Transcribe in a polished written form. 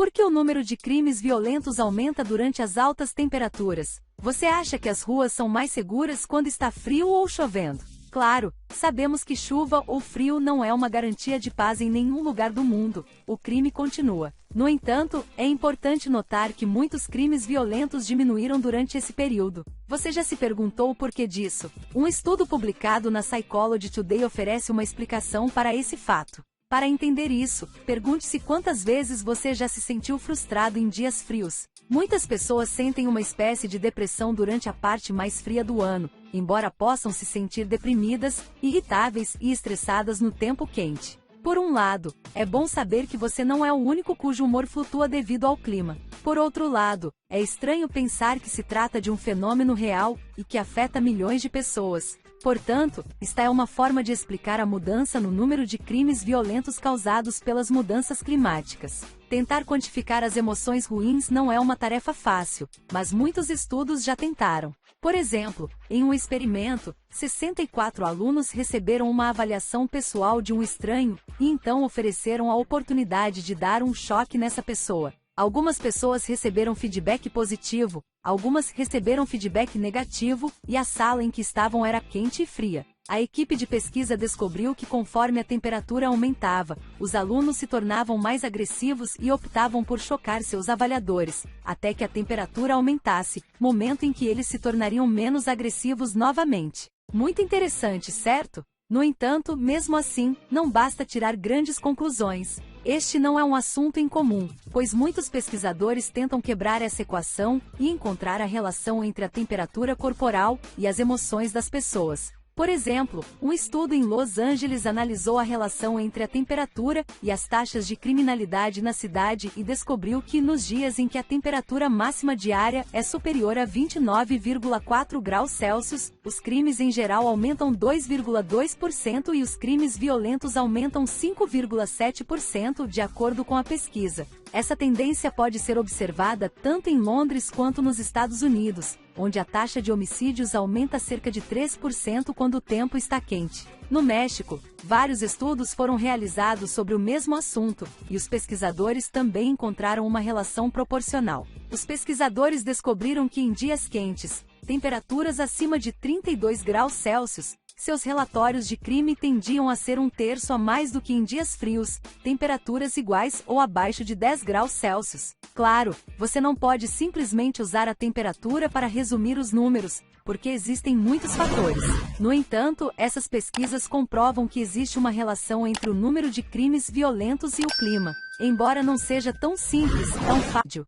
Por que o número de crimes violentos aumenta durante as altas temperaturas? Você acha que as ruas são mais seguras quando está frio ou chovendo? Claro, sabemos que chuva ou frio não é uma garantia de paz em nenhum lugar do mundo. O crime continua. No entanto, é importante notar que muitos crimes violentos diminuíram durante esse período. Você já se perguntou o porquê disso? Um estudo publicado na Psychology Today oferece uma explicação para esse fato. Para entender isso, pergunte-se quantas vezes você já se sentiu frustrado em dias frios. Muitas pessoas sentem uma espécie de depressão durante a parte mais fria do ano, embora possam se sentir deprimidas, irritáveis e estressadas no tempo quente. Por um lado, é bom saber que você não é o único cujo humor flutua devido ao clima. Por outro lado, é estranho pensar que se trata de um fenômeno real e que afeta milhões de pessoas. Portanto, esta é uma forma de explicar a mudança no número de crimes violentos causados pelas mudanças climáticas. Tentar quantificar as emoções ruins não é uma tarefa fácil, mas muitos estudos já tentaram. Por exemplo, em um experimento, 64 alunos receberam uma avaliação pessoal de um estranho, e então ofereceram a oportunidade de dar um choque nessa pessoa. Algumas pessoas receberam feedback positivo, algumas receberam feedback negativo, e a sala em que estavam era quente e fria. A equipe de pesquisa descobriu que conforme a temperatura aumentava, os alunos se tornavam mais agressivos e optavam por chocar seus avaliadores, até que a temperatura aumentasse, momento em que eles se tornariam menos agressivos novamente. Muito interessante, certo? No entanto, mesmo assim, não basta tirar grandes conclusões. Este não é um assunto incomum, pois muitos pesquisadores tentam quebrar essa equação e encontrar a relação entre a temperatura corporal e as emoções das pessoas. Por exemplo, um estudo em Los Angeles analisou a relação entre a temperatura e as taxas de criminalidade na cidade e descobriu que nos dias em que a temperatura máxima diária é superior a 29,4 graus Celsius, os crimes em geral aumentam 2,2% e os crimes violentos aumentam 5,7%, de acordo com a pesquisa. Essa tendência pode ser observada tanto em Londres quanto nos Estados Unidos, onde a taxa de homicídios aumenta cerca de 3% quando o tempo está quente. No México, vários estudos foram realizados sobre o mesmo assunto, e os pesquisadores também encontraram uma relação proporcional. Os pesquisadores descobriram que em dias quentes, temperaturas acima de 32 graus Celsius, seus relatórios de crime tendiam a ser 1/3 a mais do que em dias frios, temperaturas iguais ou abaixo de 10 graus Celsius. Claro, você não pode simplesmente usar a temperatura para resumir os números, porque existem muitos fatores. No entanto, essas pesquisas comprovam que existe uma relação entre o número de crimes violentos e o clima, embora não seja tão simples, tão fácil.